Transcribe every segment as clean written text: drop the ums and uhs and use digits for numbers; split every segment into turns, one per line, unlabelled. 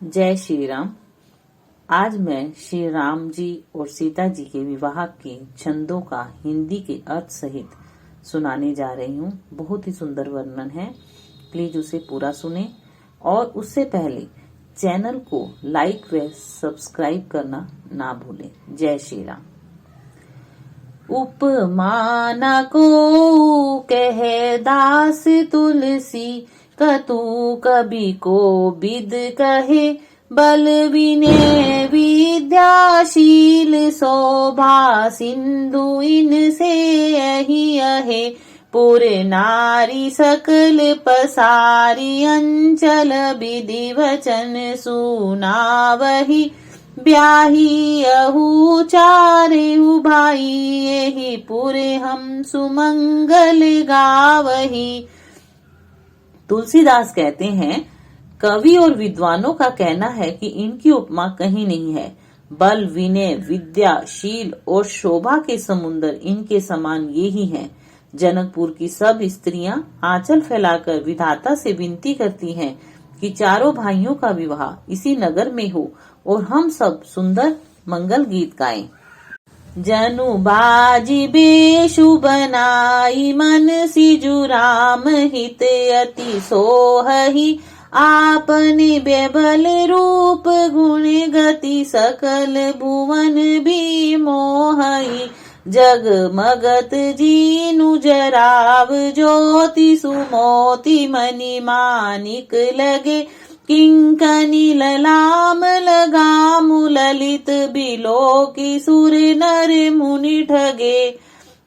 जय श्री राम। आज मैं श्री राम जी और सीता जी के विवाह के छंदों का हिंदी के अर्थ सहित सुनाने जा रही हूँ। बहुत ही सुंदर वर्णन है, प्लीज उसे पूरा सुने और उससे पहले चैनल को लाइक व सब्सक्राइब करना ना भूलें। जय श्री राम। उपमाना को कहे दास तुलसी, कतु कवि को विद कहे, बल विनय विद्याशील शोभा सिंधु इनसे यही अहे, पुर नारी सकल पसारी अंचल विधि वचन सुनावही, ब्याही अहु चारु भाई यही पुरे हम सुमंगल गावही। तुलसीदास कहते हैं, कवि और विद्वानों का कहना है कि इनकी उपमा कहीं नहीं है। बल विनय विद्या शील और शोभा के समुंदर इनके समान ये ही हैं। जनकपुर की सब स्त्रियां आंचल फैलाकर विधाता से विनती करती हैं कि चारों भाइयों का विवाह इसी नगर में हो और हम सब सुंदर मंगल गीत गाएं। जनु बाजी बेशु बनाई, मन सिजु राम हित अति सोहहि, आपने बेबल रूप गुण गति सकल भुवन भी मोहई, जगमगत जीनु जराव ज्योति सुमोति मणि मानिक लगे, किंकनी ललाम लगामु ललित बिलो की सुर नर मुनि ठगे।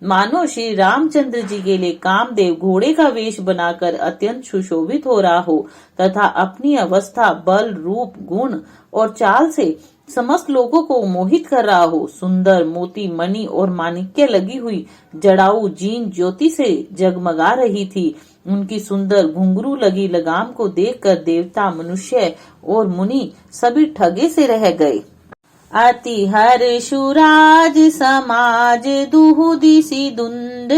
मानो श्री रामचंद्र जी के लिए कामदेव घोड़े का वेश बनाकर अत्यंत सुशोभित हो रहा हो तथा अपनी अवस्था बल रूप गुण और चाल से समस्त लोगों को मोहित कर रहा हो। सुंदर मोती मणि और माणिक्य लगी हुई जड़ाऊ जीन ज्योति से जगमगा रही थी। उनकी सुंदर घुंघरू लगी लगाम को देखकर देवता मनुष्य और मुनि सभी ठगे से रह गए। अति हर्षुराज समाज दुहु दिशि धुंध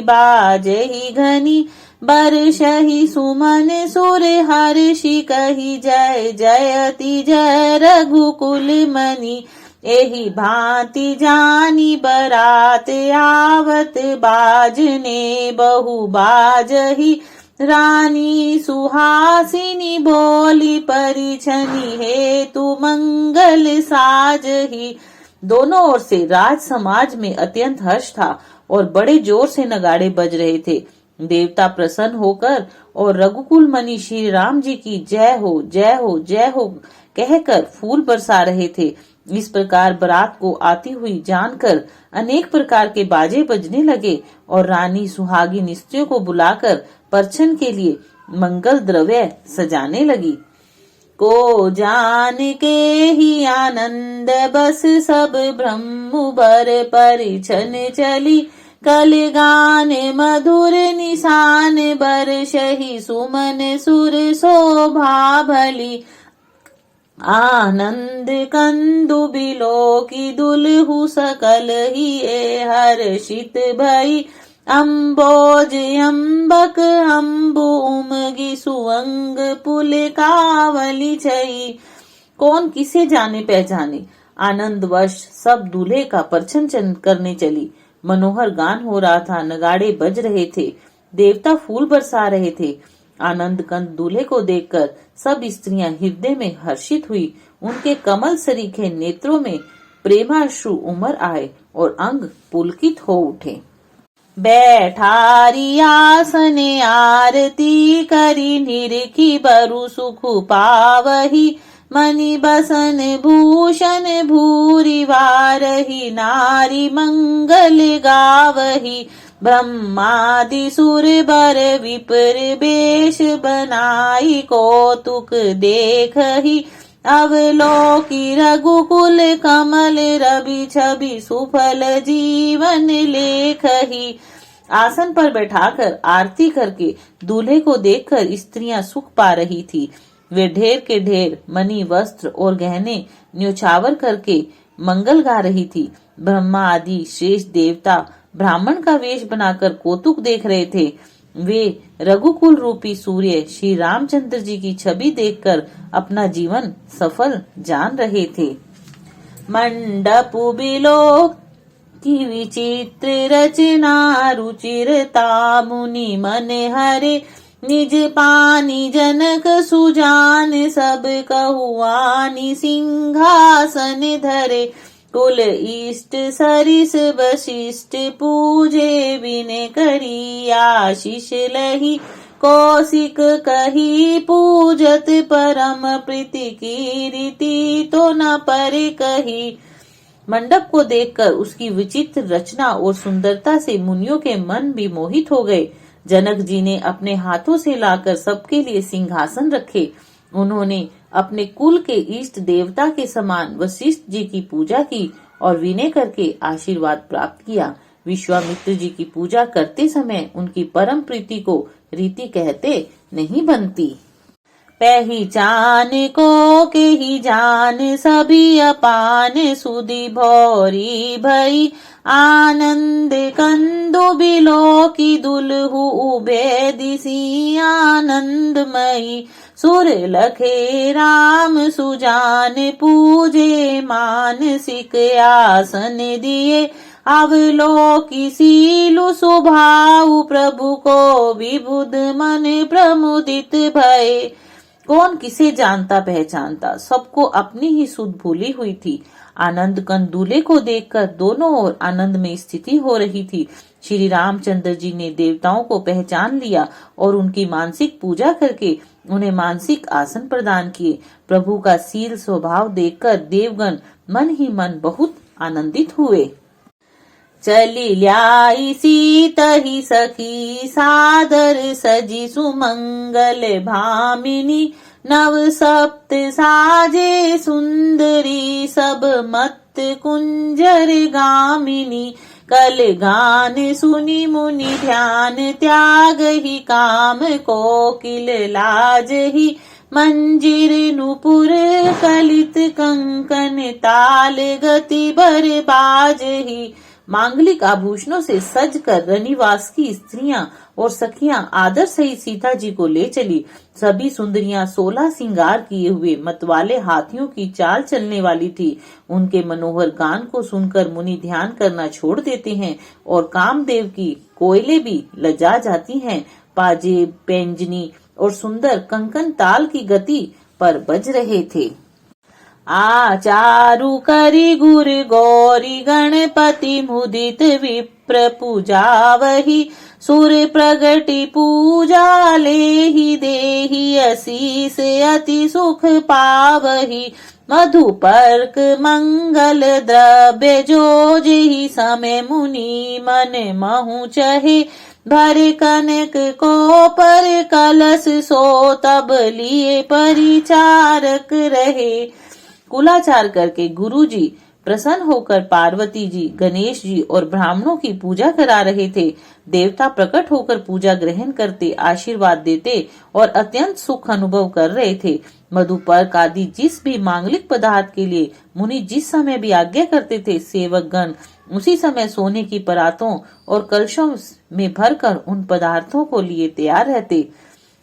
बाज ही घनी, बरसहि सुमन सुर हर्षि कही जय जयति जय रघुकुल मणि, एहि भांति जानी बरात आवत बाजने बहु बाजही, रानी सुहासिनी बोली परिछनी हेतु मंगल साजही। दोनों ओर से राज समाज में अत्यंत हर्ष था और बड़े जोर से नगाड़े बज रहे थे। देवता प्रसन्न होकर और रघुकुल मणि श्री राम जी की जय हो जय हो जय हो कहकर फूल बरसा रहे थे। इस प्रकार बारात को आती हुई जानकर अनेक प्रकार के बाजे बजने लगे और रानी सुहागिन स्त्रियों को बुलाकर परछन के लिए मंगल द्रव्य सजाने लगी। को जान के ही आनंद बस सब ब्रह्म बर परिछन चली, कल गान मधुर निशान बरसहि सुमन सुर शोभा भली, आनंद कंदु बिलो की दुलहु सकल ही ए हर्षित भई, अम्बोज अम्बक अम्बु उमगी सुअंग पुल कावली छई। कौन किसे जाने पहचाने, आनंदवश सब दूल्हे का परछन करने चली। मनोहर गान हो रहा था, नगाड़े बज रहे थे, देवता फूल बरसा रहे थे। आनंद कंद दूल्हे को देखकर सब स्त्रियां हृदय में हर्षित हुई। उनके कमल सरीखे नेत्रों में प्रेमाश्रु उमड़ आए और अंग पुलकित हो उठे। बैठारी आसन आरती करी निरखी बरु सुख पावही, मणि बसन भूषण भूरि वारही, नारी मंगल गावही, ब्रह्मादि सुर बर विपर बेश बनाई, कौतुक देखही अवलोकी रघुकुल कमल रवि छवि सुफल जीवन लेखही। आसन पर बैठाकर आरती करके दूल्हे को देखकर स्त्रियां सुख पा रही थी। वे ढेर के ढेर मणि वस्त्र और गहने न्योछावर करके मंगल गा रही थी। ब्रह्मा आदि श्रेष्ठ देवता ब्राह्मण का वेश बनाकर कौतुक देख रहे थे। वे रघुकुल रूपी सूर्य श्री रामचंद्र जी की छवि देखकर अपना जीवन सफल जान रहे थे। मंडप बिलोक की विचित्र रचना रुचिरता मुनि मन हरे निज पानी जनक सुजान सब कहुआनी सिंहासन धरे कुल इष्ट सरिस वशिष्ठ पूजे बिने करी आशीष लही कौशिक कही पूजत परम प्रीति की रीति तो न पर कही। मंडप को देखकर उसकी विचित्र रचना और सुंदरता से मुनियों के मन भी मोहित हो गए। जनक जी ने अपने हाथों से लाकर सबके लिए सिंहासन रखे। उन्होंने अपने कुल के इष्ट देवता के समान वशिष्ठ जी की पूजा की और विनय करके आशीर्वाद प्राप्त किया। विश्वामित्र जी की पूजा करते समय उनकी परम प्रीति को रीति कहते नहीं बनती। पहचान को के ही जान सभी अपान सुधि भौरी भई आनंद कंदु बिलो की दुलहु उभे दिसी आनंदमयी सुर लखे राम सुजान पूजे मानसिक आसन दिए अवलोकी सीलु सुभाव प्रभु को विबुध मन प्रमुदित भये। कौन किसे जानता पहचानता, सबको अपनी ही सुध भूली हुई थी। आनंद कंद दूल्हे को देखकर दोनों ओर आनंद में स्थिति हो रही थी। श्री रामचंद्र जी ने देवताओं को पहचान लिया और उनकी मानसिक पूजा करके उन्हें मानसिक आसन प्रदान किए। प्रभु का शील स्वभाव देखकर देवगण मन ही मन बहुत आनंदित हुए। चली ल्याई सीता ही सखी सादर सजी सुमंगल भामिनी नव सप्त साजे सुंदरी सब मत कुंजर गामिनी कल गान सुनी मुनि ध्यान त्याग ही काम कोकिल लाज ही मंजीर नुपुर कलित कंकन ताल गति बरबाज ही। मांगलिक आभूषणों से सज कर रनिवास की स्त्रियां और सखियां आदर सहित सीता जी को ले चली। सभी सुंदरियां 16 सिंगार किए हुए मतवाले हाथियों की चाल चलने वाली थी। उनके मनोहर गान को सुनकर मुनि ध्यान करना छोड़ देते हैं और कामदेव की कोयले भी लजा जाती हैं। पाजे पैंजनी और सुंदर कंकन ताल की गति पर बज रहे थे। आचारु करी गुर गौरी गणपति मुदित विप्र पूजा वही सुर प्रगति पूजा लेहि देहि असीस अति सुख पावही मधुपर्क मंगल द्रव्य जो जेहि समय मुनि मन महु चहे भर कनक को पर कलश सो तब लिए परिचारक रहे। कुलाचार करके गुरुजी प्रसन्न होकर पार्वती जी, गणेश जी और ब्राह्मणों की पूजा करा रहे थे। देवता प्रकट होकर पूजा ग्रहण करते, आशीर्वाद देते और अत्यंत सुख अनुभव कर रहे थे। मधुपर्क आदि जिस भी मांगलिक पदार्थ के लिए मुनि जिस समय भी आज्ञा करते थे, सेवक गण उसी समय सोने की परातों और कलशों में भरकर उन पदार्थों को लिए तैयार रहते।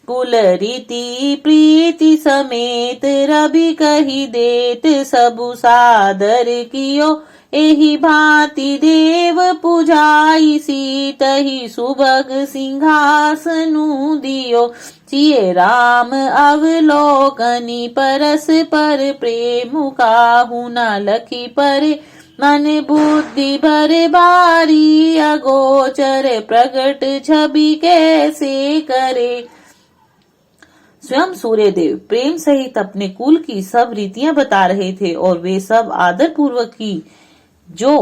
कुल रीति प्रीति समेत रवि कही देत सबु सादर कियो एहि भांति देव पूजाई सीतहि सुभग सिंहासनु दियो सिए राम अवलोकनी परस पर प्रेम काहू न लखी पर मन बुद्धि भर बारी अगोचर प्रगट छवि कैसे करे। स्वयं सूर्यदेव प्रेम सहित अपने कुल की सब रीतियां बता रहे थे और वे सब आदर पूर्वक की जो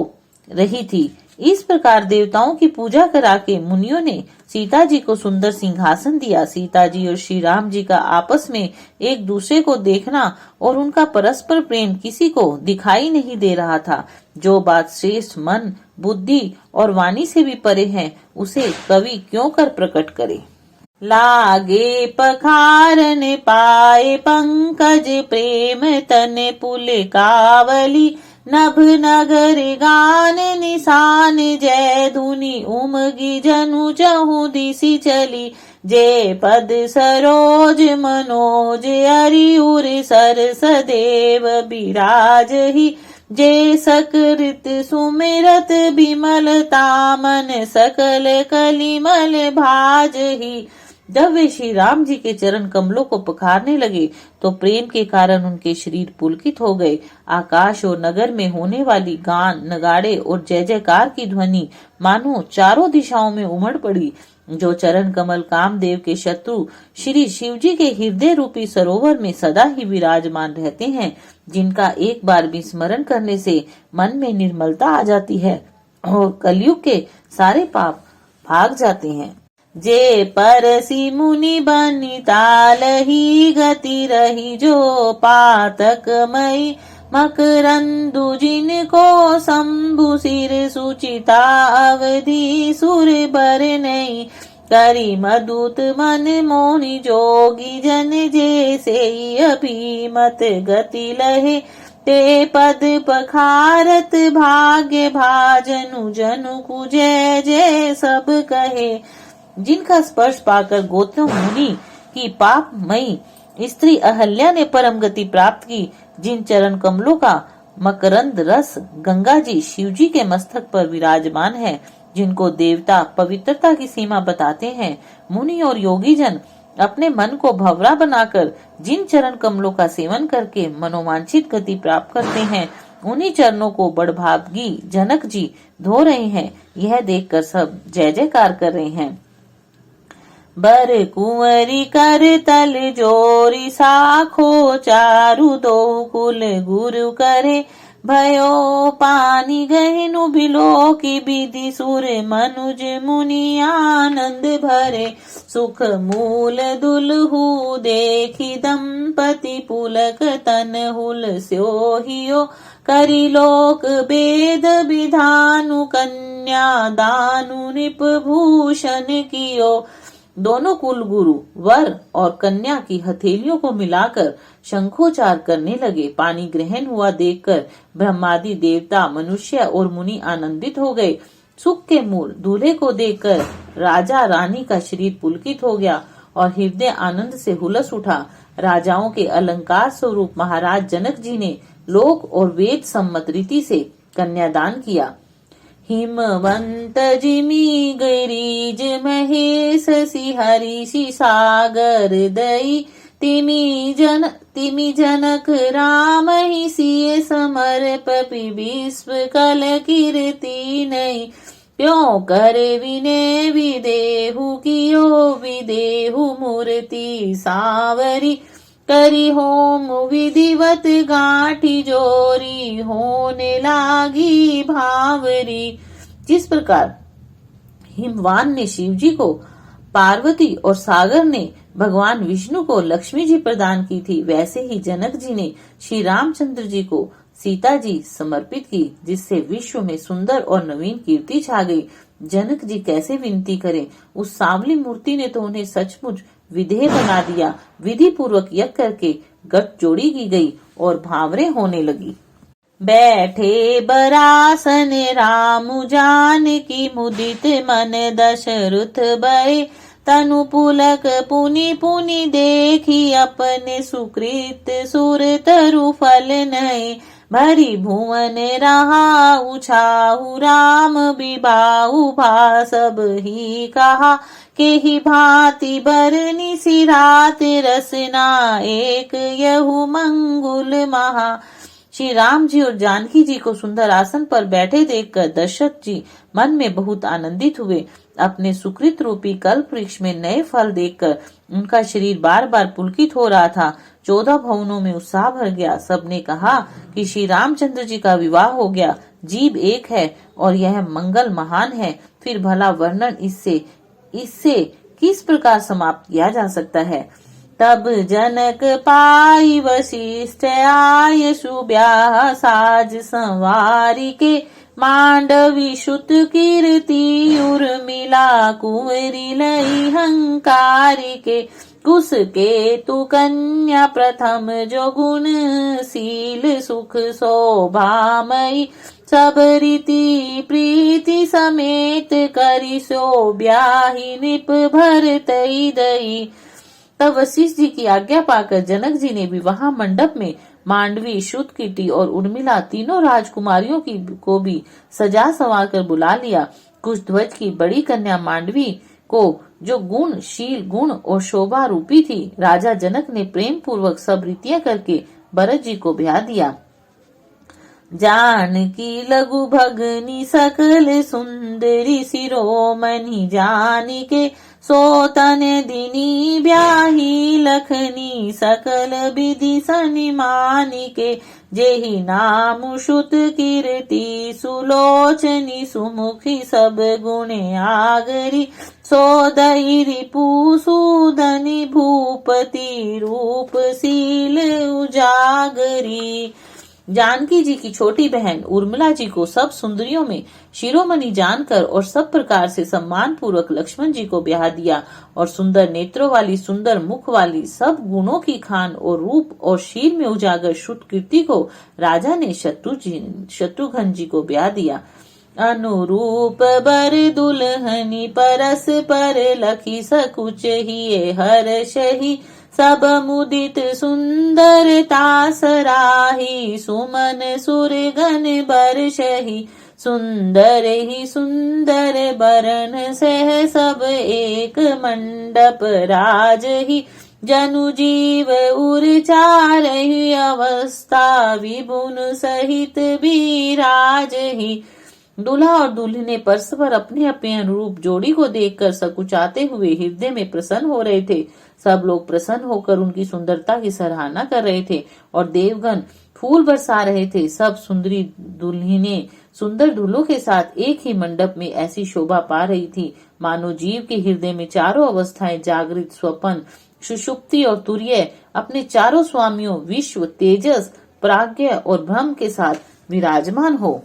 रही थी। इस प्रकार देवताओं की पूजा करा के मुनियों ने सीता जी को सुंदर सिंहासन दिया। सीता जी और श्री राम जी का आपस में एक दूसरे को देखना और उनका परस्पर प्रेम किसी को दिखाई नहीं दे रहा था। जो बात श्रेष्ठ मन, बुद्धि और वाणी से भी परे है, उसे कवि क्यों कर प्रकट करे। लागे पखारन पाए पंकज प्रेम तन पुल कावली नभ नगर गान निशान जय धुनि उमगी जनु चहु दिशि चली। जे पद सरोज मनोज अरिउर सरस देव बिराज ही। जे सकृत सुमिरत बिमलता मन सकल कलिमल भाज ही। जब वे श्री राम जी के चरण कमलों को पखारने लगे तो प्रेम के कारण उनके शरीर पुलकित हो गए। आकाश और नगर में होने वाली गान, नगाड़े और जय जयकार की ध्वनि मानो चारों दिशाओं में उमड़ पड़ी। जो चरण कमल कामदेव के शत्रु श्री शिव जी के हृदय रूपी सरोवर में सदा ही विराजमान रहते हैं, जिनका एक बार भी स्मरण करने से मन में निर्मलता आ जाती है और कलयुग के सारे पाप भाग जाते हैं। जे परसी मुनि बनी तालही गति रही। जो पातक मई मकरंदु जिनको शंभु सिर सुचिता अवधि सुर बर नहीं। करी मधुत मन मोहि जोगी जन जैसे अभिमत गति लहे। ते पद पखारत भाग्य भाजनु जनु कु जय जय सब कहे। जिनका स्पर्श पाकर गौतम मुनि की पापमयी स्त्री अहल्या ने परम गति प्राप्त की, जिन चरण कमलों का मकरंद रस गंगा जी शिव जी के मस्तक पर विराजमान है, जिनको देवता पवित्रता की सीमा बताते हैं, मुनि और योगी जन अपने मन को भंवरा बनाकर जिन चरण कमलों का सेवन करके मनोवांछित गति प्राप्त करते हैं, उन्हीं चरणों को बड़भागी जनक जी धो रहे हैं। यह देखकर सब जय जयकार कर रहे हैं। बर कुंवरी कर तल जोरी साखो चारु दो कुल गुरु करे। भयो पानी गहनु बिलो की विधि सुर मनुज मुनि आनंद भरे। सुख मूल दुलहु देखी दंपति पुलक तन हुल स्योहियो। करी लोक वेद विधानु कन्या दानु निप भूषण कियो। दोनों कुल गुरु वर और कन्या की हथेलियों को मिलाकर शंखोचार करने लगे। पानी ग्रहण हुआ देखकर ब्रह्मादि देवता, मनुष्य और मुनि आनंदित हो गए। सुख के मूल दूल्हे को देखकर राजा रानी का शरीर पुलकित हो गया और हृदय आनंद से हुलस उठा। राजाओं के अलंकार स्वरूप महाराज जनक जी ने लोक और वेद सम्मत रीति से कन्यादान किया। हिमवंत जिमी गिरिज महेश सिहरिषि सागर दई। तिमी जनक राम ही सिय समर्प विश्व कल कीर्ति नहीं। क्यों करे विने विदेहु कियो विदेहु मूर्ति सावरी। करी होम विधिवत गांठी जोरी होने लागी भावरी। जिस प्रकार हिमवान ने शिव जी को, पार्वती और सागर ने भगवान विष्णु को लक्ष्मी जी प्रदान की थी, वैसे ही जनक जी ने श्री रामचंद्र जी को सीता जी समर्पित की, जिससे विश्व में सुंदर और नवीन कीर्ति छा गई। जनक जी कैसे विनती करें, उस सांवली मूर्ति ने तो उन्हें सचमुच विधेय बना दिया। विधि पूर्वक यज्ञ करके गठ जोड़ी की गई और भावरे होने लगी। बैठे बरासन राम जानकी मुदित मन दशरथ भय। तनु पुलक पुनि पुनि देखी अपने सुकृत सुर तरु फल नहीं। भरी भुवन रहा उछाहु राम विबाहु भा सब ही कहा। के ही भांति बरनी सिरात रसना एक यहु मंगुल महा। श्री राम जी और जानकी जी को सुंदर आसन पर बैठे देखकर दशरथ जी मन में बहुत आनंदित हुए। अपने सुकृत रूपी कल्प वृक्ष में नए फल देखकर उनका शरीर बार बार पुलकित हो रहा था। 14 भवनों में उत्साह भर गया। सबने कहा कि श्री रामचंद्र जी का विवाह हो गया। जीव एक है और यह मंगल महान है। फिर भला वर्णन इससे किस प्रकार समाप्त किया जा सकता है। तब जनक पाई वशिष्ठ आय सुब्याह साज संवारी के। मांडवी श्रुत कीर्ति उर्मिला कुंवरी लई हंकारी के। कुश केतु कन्या प्रथम जो गुण शील सुख शोभामयी सब रीति प्रीति समेत करी सो ब्याही निप भरतई दई। तब वशिष्ठ जी की आज्ञा पाकर जनक जी ने विवाह मंडप में मांडवी, श्रुतकीर्ति और उर्मिला तीनों राजकुमारियों को भी सजा संवार कर बुला लिया। कुशध्वज की बड़ी कन्या मांडवी को जो गुण, शील, गुण और शोभा रूपी थी, राजा जनक ने प्रेम पूर्वक सब रीतियां करके भरत जी को ब्याह दिया। जानकी लघु भगनी सकल सुंदरी शिरोमणि जानी के सोतन दिनी ब्याही लखनी सकल विधि सनिमानी के जेहि नाम श्रुत कीर्ति सुलोचनी सुमुखी सब गुण आगरी सोदई रिपु सुदनी भूपति रूप शील उजागरी। जानकी जी की छोटी बहन उर्मिला जी को सब सुंदरियों में शिरोमणि जानकर और सब प्रकार से सम्मान पूर्वक लक्ष्मण जी को ब्याह दिया और सुंदर नेत्रों वाली, सुंदर मुख वाली, सब गुणों की खान और रूप और शील में उजागर श्रुतकीर्ति को राजा ने शत्रुघ्न जी को ब्याह दिया। अनुरूप बर दुल्हनी परस पर लखी सकुच ही हर्षहि सब मुदित सुंदरता सराही सुमन सुरगन बरषहि सुंदर ही सुंदर बरन सह सब एक मंडप राज ही जनु जीव उर्चार ही अवस्था विभुन सहित विराज ही। दूल्हा और दुल्हन ने परस्पर अपने अपने अनुरूप जोड़ी को देखकर सकुचाते हुए हृदय में प्रसन्न हो रहे थे। सब लोग प्रसन्न होकर उनकी सुंदरता की सराहना कर रहे थे और देवगण फूल बरसा रहे थे। सब सुंदरी दुल्हनें सुंदर दूल्हों के साथ एक ही मंडप में ऐसी शोभा पा रही थी मानो जीव के हृदय में चारों अवस्थाएं जागृत, स्वपन, सुषुप्ति और तुर्य अपने चारों स्वामियों विश्व, तेजस, प्राज्ञ और ब्रह्म के साथ विराजमान हो।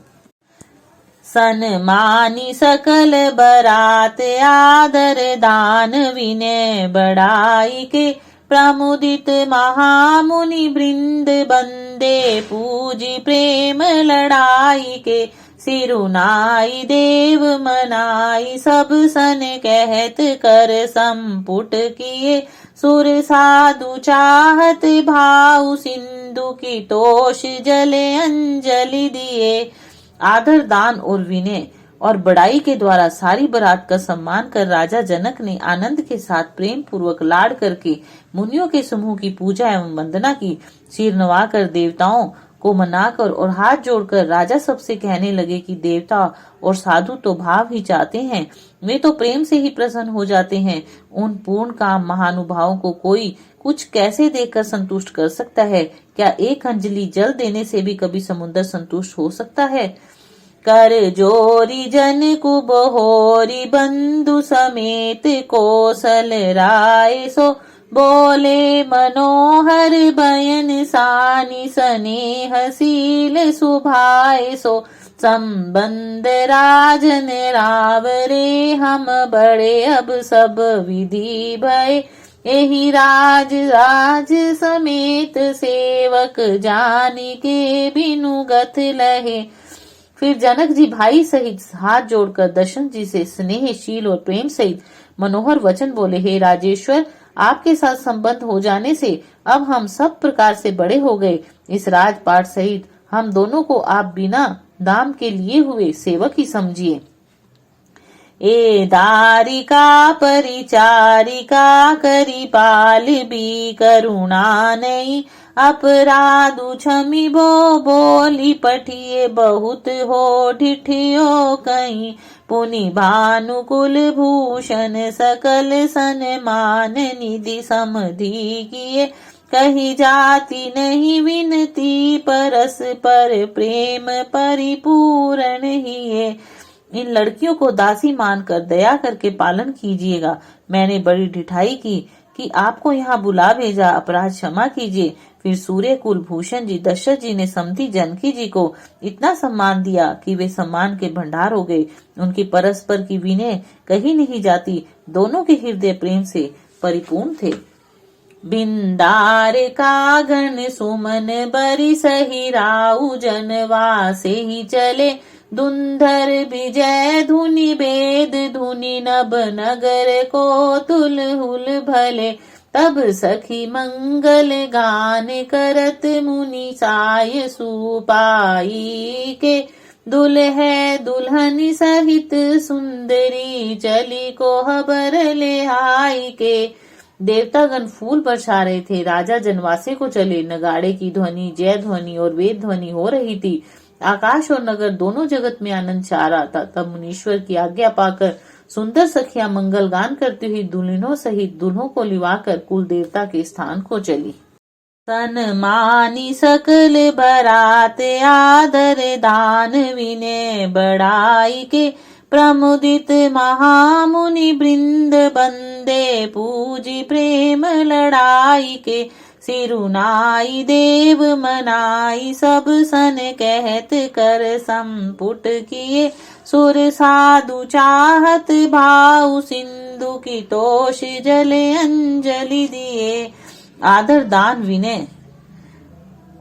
सन्मानी सकल बरात आदर दान विनय बढ़ाई के प्रमुदित महामुनि वृंद बंदे पूजी प्रेम लड़ाई के सिरुनाई देव मनाई सब सन कहत कर संपुट किए सुर साधु चाहत भाव सिंधु की तोष जले अंजलि दिए। आदर, दान और विनय और बड़ाई के द्वारा सारी बारात का सम्मान कर राजा जनक ने आनंद के साथ प्रेम पूर्वक लाड़ करके मुनियों के समूह की पूजा एवं वंदना की। सिर नवाकर देवताओं को मनाकर और हाथ जोड़कर राजा सबसे कहने लगे कि देवता और साधु तो भाव ही चाहते हैं, वे तो प्रेम से ही प्रसन्न हो जाते हैं। उन पूर्ण काम महानुभावों को कोई कुछ कैसे देकर संतुष्ट कर सकता है? क्या एक अंजलि जल देने से भी कभी समुद्र संतुष्ट हो सकता है? कर जोरी जन कुबहोरी बंधु समेत कौशल राय सो बोले मनोहर बयन सानी स्नेहशील सुभाए सो संबंध राजन रावरे हम बड़े अब सब विधि भय एहि राज समेत सेवक जानी के बिनु गत लहे। फिर जनक जी भाई सहित हाथ जोड़कर दशरथ जी से स्नेह, शील और प्रेम सहित मनोहर वचन बोले, हे राजेश्वर, आपके साथ संबंध हो जाने से अब हम सब प्रकार से बड़े हो गए। इस राजपाट सहित हम दोनों को आप बिना दाम के लिए हुए सेवक ही समझिए। ए दारिका परिचारिका करी पाल भी करुणा नहीं अपराधु क्षमी बो बोली पठिए बहुत हो ढिठियो कहीं पुनि भानुकुल भूषण सकल सन्मान निधि समधि किए कही जाती नहीं विनती परस पर प्रेम परिपूर्ण ही है। इन लड़कियों को दासी मानकर दया करके पालन कीजिएगा। मैंने बड़ी ढिठाई की कि आपको यहाँ बुला भेजा, अपराध क्षमा कीजिए। फिर सूर्य कुल भूषण जी दशरथ जी ने समधी जानकी जी को इतना सम्मान दिया कि वे सम्मान के भंडार हो गए। उनकी परस्पर की विनय कही नहीं जाती, दोनों के हृदय प्रेम से परिपूर्ण थे। बिंदार का गण सुमन बरिसहि राउ जनवासे ही चले धुंधर विजय धुनि वेद धुनि नभ नगर को तुलहुल भले तब सखी मंगल गान करत मुनि साय सुपाई के दुल्हे दुल्हन सहित सुंदरी चली को खबर ले आई के। देवतागण फूल बरसा रहे थे, राजा जनवासे को चले, नगाड़े की ध्वनि, जय ध्वनि और वेद ध्वनि हो रही थी। आकाश और नगर दोनों जगत में आनंद छा रहा था। तब मुनीश्वर की आज्ञा पाकर सुंदर सखियां मंगल गान करती हुई दुल्हनों सहित दुल्हों को लिवाकर कुल देवता के स्थान को चली। सन्मानी सकल बरात आदर दान विनय बढ़ाई के प्रमुदित महामुनि वृंद बंदे पूजी प्रेम लड़ाई के सिरुनाई देव मनाई सब सन कहत कर संपुट किए सुर साधु चाहत भाव सिंधु की तोष जले अंजलि दिए। आदर दान विनय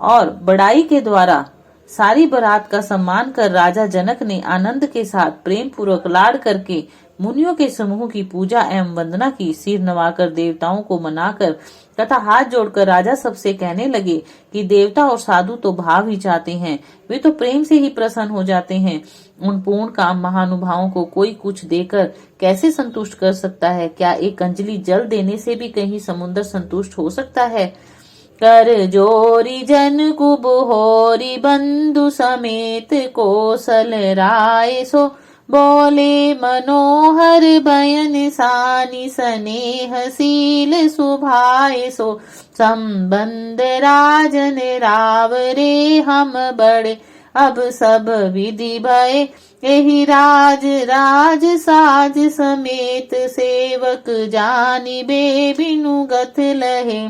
और बड़ाई के द्वारा सारी बारात का सम्मान कर राजा जनक ने आनंद के साथ प्रेम पूर्वक लाड़ करके मुनियों के समूह की पूजा एवं वंदना की। सिर नवाकर देवताओं को मनाकर तथा हाथ जोड़कर राजा सबसे कहने लगे कि देवता और साधु तो भाव ही चाहते हैं, वे तो प्रेम से ही प्रसन्न हो जाते हैं। उन पूर्ण काम महानुभावों को कोई कुछ देकर कैसे संतुष्ट कर सकता है? क्या एक अंजलि जल देने से भी कहीं समुद्र संतुष्ट हो सकता है? कर जोरी जन कुब होरी बंधु समेत कोसल राय सो बोले मनोहर बयन सानि स्नेहशील सुभाए सो संबंध राजन रावरे हम बड़े अब सब विधि भय यही राज राज साज समेत सेवक जानी बे बिनु गत लहे।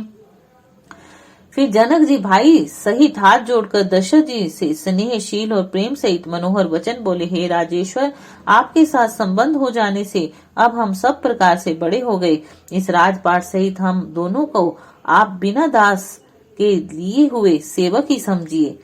फिर जनक जी भाई सहित हाथ जोड़कर दशरथ जी से स्नेहशील और प्रेम सहित मनोहर वचन बोले, हे राजेश्वर, आपके साथ संबंध हो जाने से अब हम सब प्रकार से बड़े हो गए। इस राजपाट सहित हम दोनों को आप बिना दास के लिए हुए सेवक ही समझिए।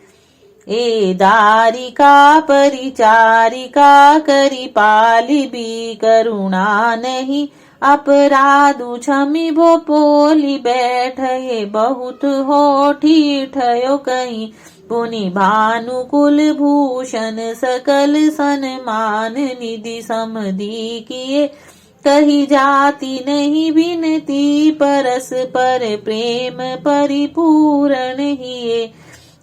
ए दारिका परिचारिका करी पाली भी करुणा नहीं अपराधु क्षमी भो पोली बैठे बहुत हो ठिठयो कहीं पुनि भानुकुल भूषण सकल सन्मान निधि समधि किए कही जाति नहीं बिनती परस पर प्रेम परिपूर्ण ही।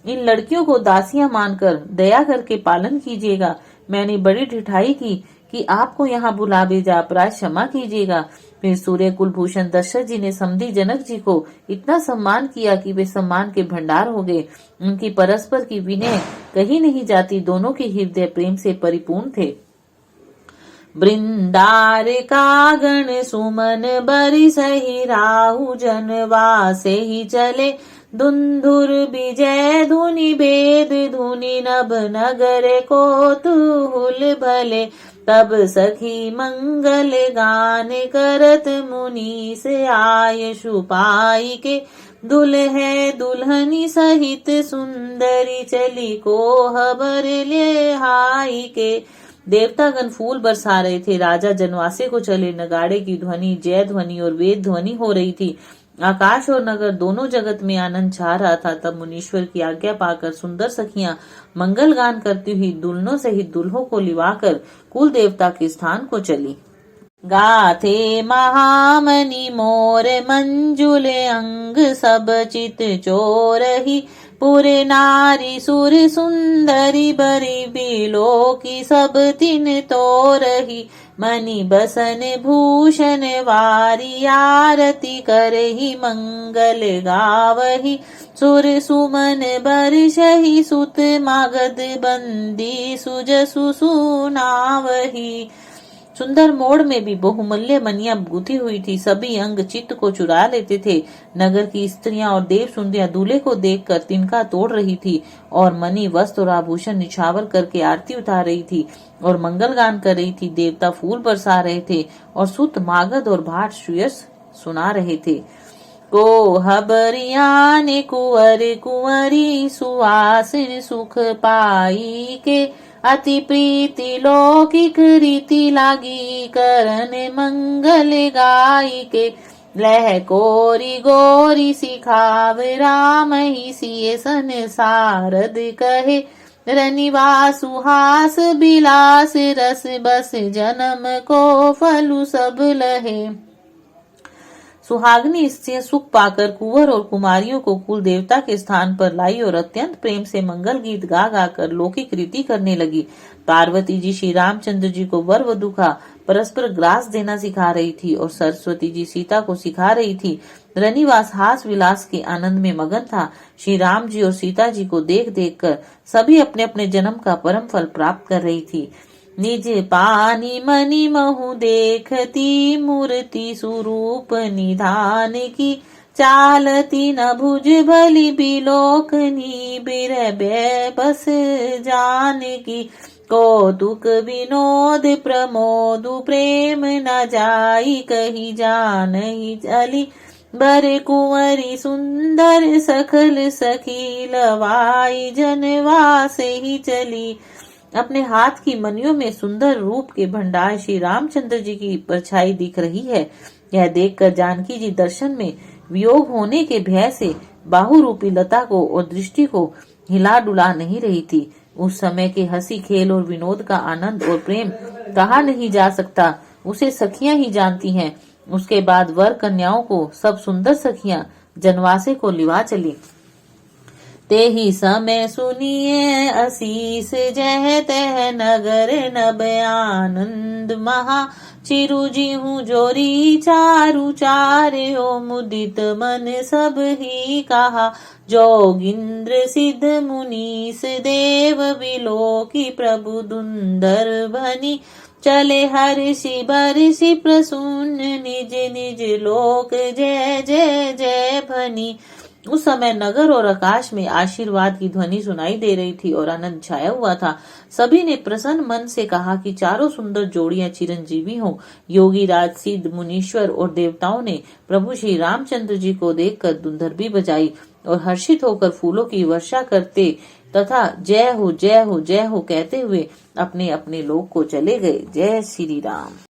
इन लड़कियों को दासियां मानकर दया करके पालन कीजिएगा। मैंने बड़ी ढिठाई की कि आपको यहाँ बुला भेजा, अपराध क्षमा कीजिएगा। फिर सूर्य कुलभूषण दशरथ जी ने समधी जनक जी को इतना सम्मान किया कि वे सम्मान के भंडार हो गए। उनकी परस्पर की विनय कहीं नहीं जाती, दोनों के हृदय प्रेम से परिपूर्ण थे। वृंदार का गण सुमन बरिसहि राहु जनवासे ही चले धुंधुर विजय धुनि वेद धुनि नभ नगर को तुहुल भले तब सखी मंगल गान करत मुनि से आय सुपाई के दुल्हे दुल्हनी सहित सुंदरी चली को खबर ले हाई के। देवतागण फूल बरसा रहे थे, राजा जनवासे को चले, नगाड़े की ध्वनि, जय ध्वनि और वेद ध्वनि हो रही थी। आकाश और नगर दोनों जगत में आनंद छा रहा था। तब मुनीश्वर की आज्ञा पाकर सुंदर सखियां मंगल गान करती हुई दुल्हनों सहित दुल्हों को लिवाकर कुल देवता के स्थान को चली। गाथे महामणि मोर मंजुले अंग सब चित चोरही पुरे नारी सुर सुंदरी बरी बिलो की सब तिन तोरही मणि बसन भूषण वारी आरती करही मंगल गावही सुर सुमन बरसहि सुत मागध बंदी सुजसु सुनावही। सुंदर मोड़ में भी बहुमूल्य मनियां गुथी हुई थी, सभी अंग चित्त को चुरा लेते थे। नगर की स्त्रियां और देव सुंदरियां दूल्हे को देखकर तिनका तोड़ रही थी और मणि वस्त्र और आभूषण निछावर करके आरती उतार रही थी और मंगल गान कर रही थी। देवता फूल बरसा रहे थे और सुत मागध और भाट सुयस सुना रहे थे। को हबरियाने कुंवर कुंवरी सुवासिन सुख पाई के अति प्रीति लौकिक रीति लागी करन मंगल गाई के लह कोरी गोरी सिखाव राम ही सिय संसारद कहे रनिवा सुहास बिलास रस बस जन्म को फलु सब लहे। सुहागनी स्त्रियां सुख पाकर कुंवर और कुमारियों को कुल देवता के स्थान पर लाई और अत्यंत प्रेम से मंगल गीत गा गा कर लौकिक रीति करने लगी। पार्वती जी श्री रामचंद्र जी को वर वधू का परस्पर ग्रास देना सिखा रही थी और सरस्वती जी सीता को सिखा रही थी। रनिवास हास विलास के आनंद में मगन था। श्री राम जी और सीता जी को देख देख कर सभी अपने अपने जन्म का परम फल प्राप्त कर रही थी। निज पानी मनी महु देखती मूर्ति स्वरूप निधान की चालती न भुज भली बिलोकनी बिरह बस जान की कौतुक विनोद प्रमोद प्रेम न जाई कही जान ही चली बर कुंवरी सुंदर सखल सखी लवाई जनवास ही चली। अपने हाथ की मनियों में सुंदर रूप के भंडार श्री रामचंद्र जी की परछाई दिख रही है। यह देखकर जानकी जी दर्शन में वियोग होने के भय से बाहु रूपी लता को और दृष्टि को हिला डुला नहीं रही थी। उस समय के हंसी खेल और विनोद का आनंद और प्रेम कहा नहीं जा सकता, उसे सखियां ही जानती हैं। उसके बाद वर कन्याओं को सब सुंदर सखियां जनवासे को लिवा चली। ते ही समय सुनिए असीस जह तह नगर नभ आनंद महा चिरु जी हूँ जोरी चारु चारे हो मुदित मन सब ही कहा जोगिंद्र सिद्ध मुनीस देव विलो की प्रभु दुंदर भनी चले हर्षि बरषि प्रसून्न निज निज लोक जय जय जय भनी। उस समय नगर और आकाश में आशीर्वाद की ध्वनि सुनाई दे रही थी और आनंद छाया हुआ था। सभी ने प्रसन्न मन से कहा कि चारों सुंदर जोड़ियां चिरंजीवी हों। योगी राज सिद्ध मुनीश्वर और देवताओं ने प्रभु श्री रामचंद्र जी को देखकर दुंदर्भी बजाई और हर्षित होकर फूलों की वर्षा करते तथा जय हो जय हो जय हो कहते हुए अपने अपने लोक को चले गए। जय श्री राम।